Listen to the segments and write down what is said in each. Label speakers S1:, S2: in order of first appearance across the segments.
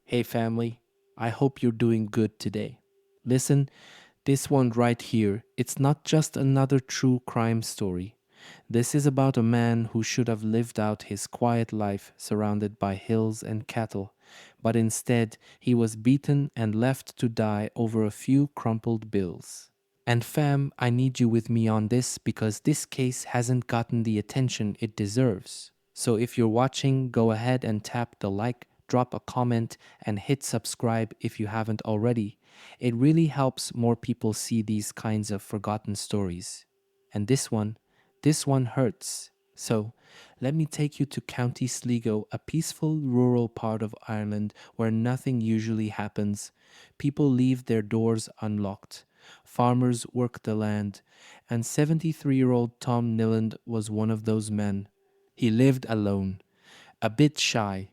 S1: Hey family, I hope you're doing good today. Listen, this one right here, it's not just another true crime story. This is about a man who should have lived out his quiet life surrounded by hills and cattle, but instead he was beaten and left to die over a few crumpled bills. And fam, I need you with me on this because this case hasn't gotten the attention it deserves. So if you're watching, go ahead and tap the like, drop a comment, and hit subscribe if you haven't already. It really helps more people see these kinds of forgotten stories. And this one hurts. So, let me take you to County Sligo, a peaceful rural part of Ireland where nothing usually happens. People leave their doors unlocked. Farmers work the land, and 73-year-old Tom Niland was one of those men. He lived alone, a bit shy,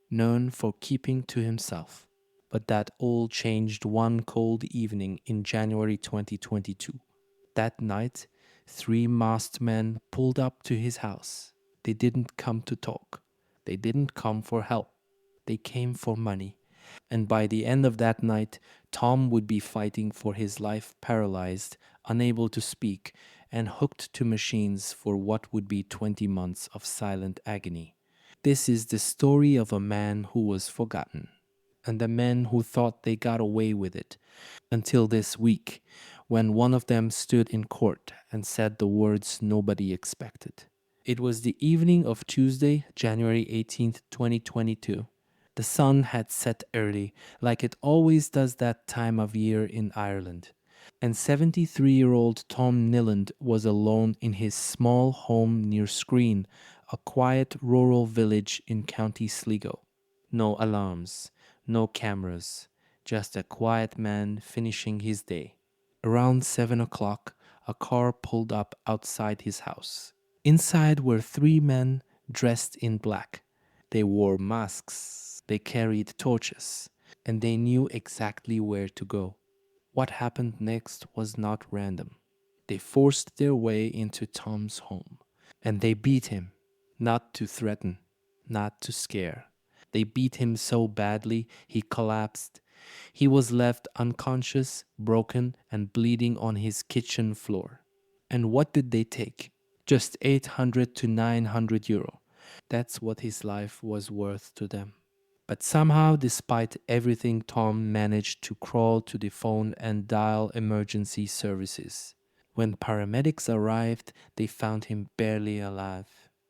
S1: known for keeping to himself. But that all changed one cold evening in January 2022. That night, three masked men pulled up to his house. They didn't come to talk. They didn't come for help. They came for money. And by the end of that night, Tom would be fighting for his life, paralyzed, unable to speak, and hooked to machines for what would be 20 months of silent agony. This is the story of a man who was forgotten, and the men who thought they got away with it, until this week, when one of them stood in court and said the words nobody expected. It was the evening of Tuesday, January 18th, 2022. The sun had set early, like it always does that time of year in Ireland, and 73-year-old Tom Niland was alone in his small home near Screen, a quiet rural village in County Sligo. No alarms, no cameras, just a quiet man finishing his day. Around 7 o'clock, a car pulled up outside his house. Inside were three men dressed in black. They wore masks, they carried torches, and they knew exactly where to go. What happened next was not random. They forced their way into Tom's home, and they beat him, not to threaten, not to scare. They beat him so badly he collapsed. He was left unconscious, broken, and bleeding on his kitchen floor. And what did they take? Just 800 to 900 euro. That's what his life was worth to them. But somehow, despite everything, Tom managed to crawl to the phone and dial emergency services. When paramedics arrived, they found him barely alive.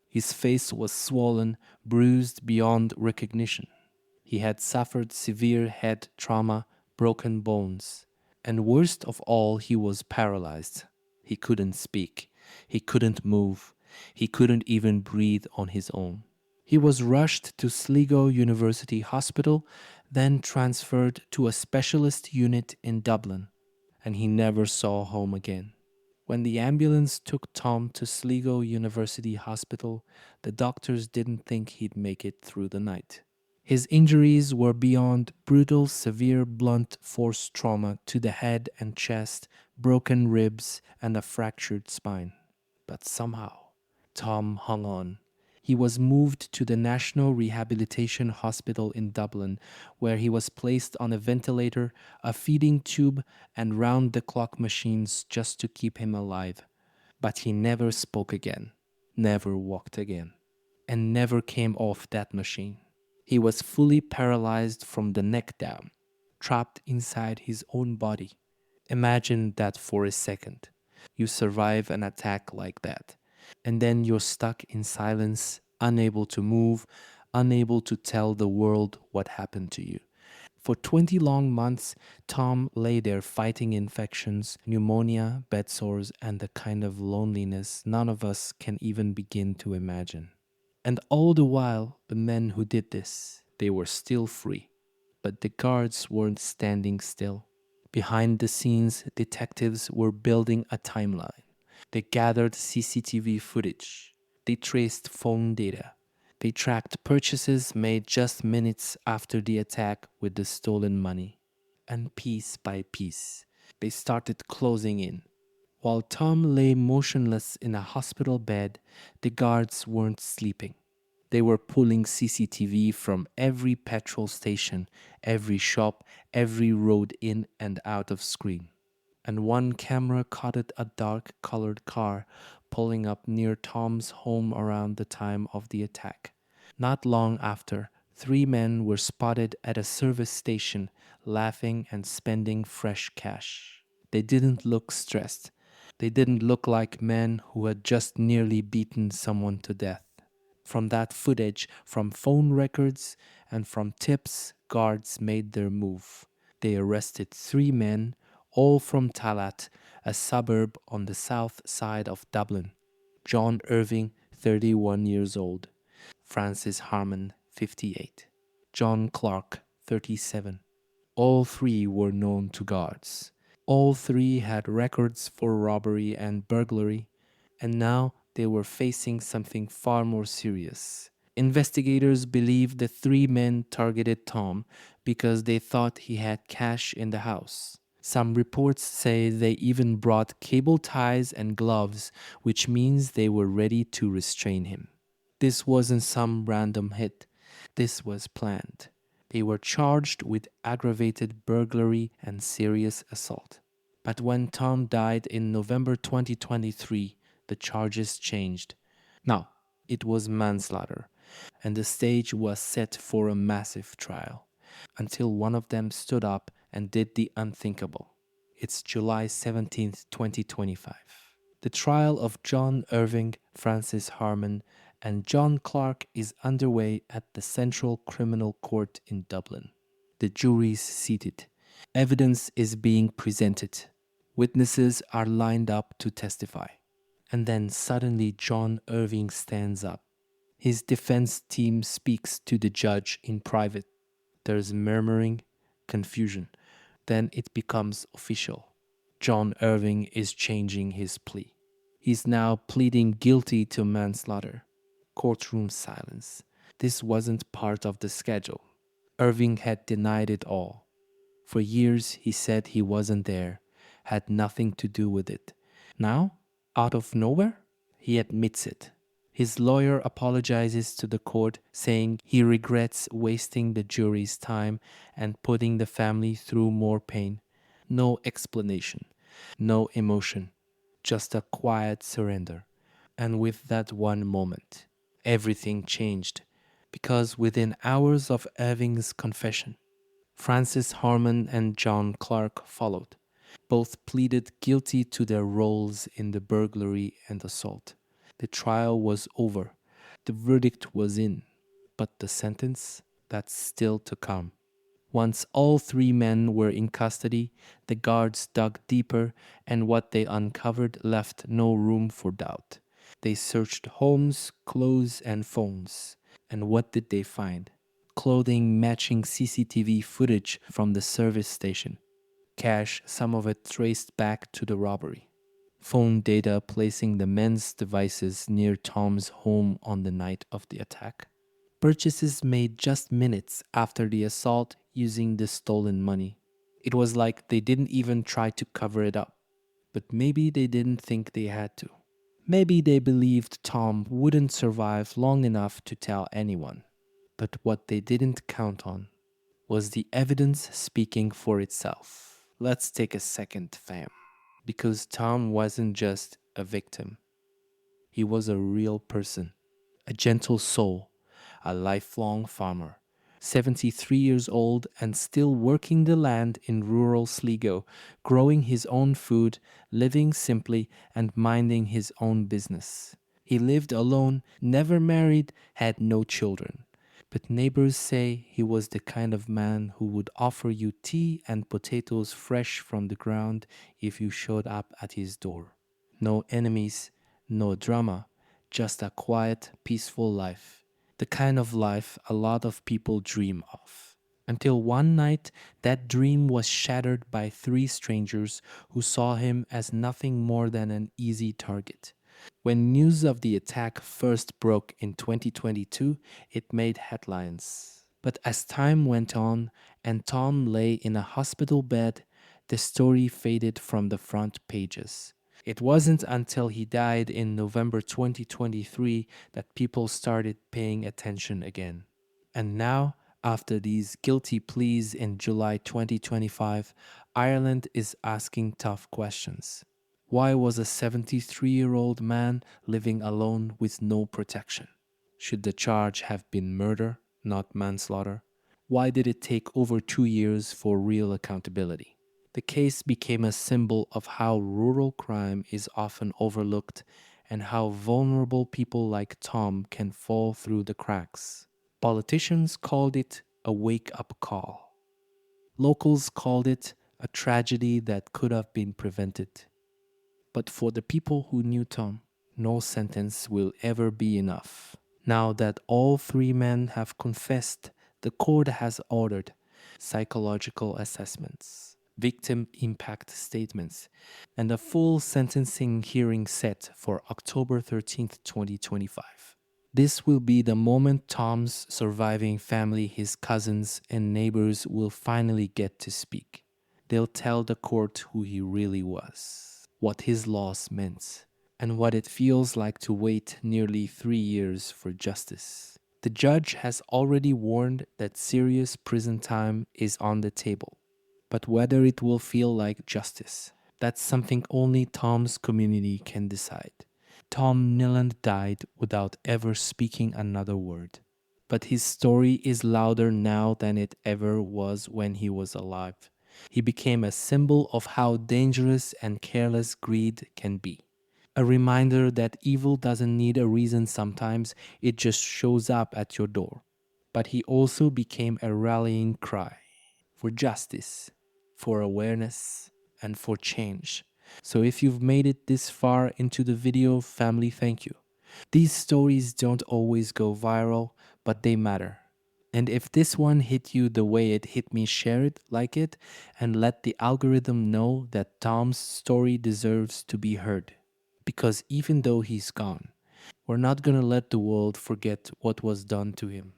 S1: His face was swollen, bruised beyond recognition. He had suffered severe head trauma, broken bones, and worst of all, he was paralyzed. He couldn't speak, he couldn't move, he couldn't even breathe on his own. He was rushed to Sligo University Hospital, then transferred to a specialist unit in Dublin, and he never saw home again. When the ambulance took Tom to Sligo University Hospital, the doctors didn't think he'd make it through the night. His injuries were beyond brutal, severe, blunt force trauma to the head and chest, broken ribs, and a fractured spine. But somehow, Tom hung on. He was moved to the National Rehabilitation Hospital in Dublin, where he was placed on a ventilator, a feeding tube, and round the clock machines just to keep him alive. But he never spoke again, never walked again, and never came off that machine. He was fully paralyzed from the neck down, trapped inside his own body. Imagine that for a second. You survive an attack like that, and then you're stuck in silence, unable to move, unable to tell the world what happened to you. For 20 long months, Tom lay there fighting infections, pneumonia, bed sores, and the kind of loneliness none of us can even begin to imagine. And all the while, the men who did this, they were still free. But the guards weren't standing still. Behind the scenes, detectives were building a timeline. They gathered CCTV footage. They traced phone data. They tracked purchases made just minutes after the attack with the stolen money. And piece by piece, they started closing in. While Tom lay motionless in a hospital bed, the guards weren't sleeping. They were pulling CCTV from every petrol station, every shop, every road in and out of screen. And one camera caught a dark colored car pulling up near Tom's home around the time of the attack. Not long after, three men were spotted at a service station laughing and spending fresh cash. They didn't look stressed. They didn't look like men who had just nearly beaten someone to death. From that footage, from phone records, and from tips, guards made their move. They arrested three men, all from Talat, a suburb on the south side of Dublin. John Irving, 31 years old. Francis Harmon, 58. John Clark, 37. All three were known to guards. All three had records for robbery and burglary, and now they were facing something far more serious. Investigators believe the three men targeted Tom because they thought he had cash in the house. Some reports say they even brought cable ties and gloves, which means they were ready to restrain him. This wasn't some random hit. This was planned. They were charged with aggravated burglary and serious assault. But when Tom died in November 2023, the charges changed. Now, it was manslaughter, and the stage was set for a massive trial until one of them stood up and did the unthinkable. It's July 17th, 2025. The trial of John Irving, Francis Harmon, and John Clark is underway at the Central Criminal Court in Dublin. The jury's seated. Evidence is being presented. Witnesses are lined up to testify. And then suddenly John Irving stands up. His defense team speaks to the judge in private. There's murmuring, confusion. Then it becomes official. John Irving is changing his plea. He's now pleading guilty to manslaughter. Courtroom silence. This wasn't part of the schedule. Irving had denied it all. For years, he said he wasn't there, had nothing to do with it. Now, out of nowhere, he admits it. His lawyer apologizes to the court, saying he regrets wasting the jury's time and putting the family through more pain. No explanation, no emotion, just a quiet surrender. And with that one moment, everything changed, because within hours of Irving's confession, Francis Harmon and John Clark followed. Both pleaded guilty to their roles in the burglary and assault. The trial was over. The verdict was in. But the sentence? That's still to come. Once all three men were in custody, the guards dug deeper, and what they uncovered left no room for doubt. They searched homes, clothes, and phones. And what did they find? Clothing matching CCTV footage from the service station. Cash, some of it traced back to the robbery. Phone data placing the men's devices near Tom's home on the night of the attack. Purchases made just minutes after the assault using the stolen money. It was like they didn't even try to cover it up. But maybe they didn't think they had to. Maybe they believed Tom wouldn't survive long enough to tell anyone. But what they didn't count on was the evidence speaking for itself. Let's take a second, fam. Because Tom wasn't just a victim, he was a real person, a gentle soul, a lifelong farmer, 73 years old and still working the land in rural Sligo, growing his own food, living simply, and minding his own business. He lived alone, never married, had no children. But neighbors say he was the kind of man who would offer you tea and potatoes fresh from the ground if you showed up at his door. No enemies, no drama, just a quiet, peaceful life. The kind of life a lot of people dream of. Until one night, that dream was shattered by three strangers who saw him as nothing more than an easy target. When news of the attack first broke in 2022, it made headlines. But as time went on and Tom lay in a hospital bed, the story faded from the front pages. It wasn't until he died in November 2023 that people started paying attention again. And now, after these guilty pleas in July 2025, Ireland is asking tough questions. Why was a 73-year-old man living alone with no protection? Should the charge have been murder, not manslaughter? Why did it take over 2 years for real accountability? The case became a symbol of how rural crime is often overlooked and how vulnerable people like Tom can fall through the cracks. Politicians called it a wake up call. Locals called it a tragedy that could have been prevented. But for the people who knew Tom, no sentence will ever be enough. Now that all three men have confessed, the court has ordered psychological assessments, victim impact statements, and a full sentencing hearing set for October 13th, 2025. This will be the moment Tom's surviving family, his cousins, and neighbors will finally get to speak. They'll tell the court who he really was, what his loss meant, and what it feels like to wait nearly 3 years for justice. The judge has already warned that serious prison time is on the table, but whether it will feel like justice, that's something only Tom's community can decide. Tom Niland died without ever speaking another word. But his story is louder now than it ever was when he was alive. He became a symbol of how dangerous and careless greed can be. A reminder that evil doesn't need a reason sometimes, it just shows up at your door. But he also became a rallying cry for justice, for awareness, and for change. So if you've made it this far into the video, family, thank you. These stories don't always go viral, but they matter. And if this one hit you the way it hit me, share it, like it, and let the algorithm know that Tom's story deserves to be heard. Because even though he's gone, we're not gonna let the world forget what was done to him.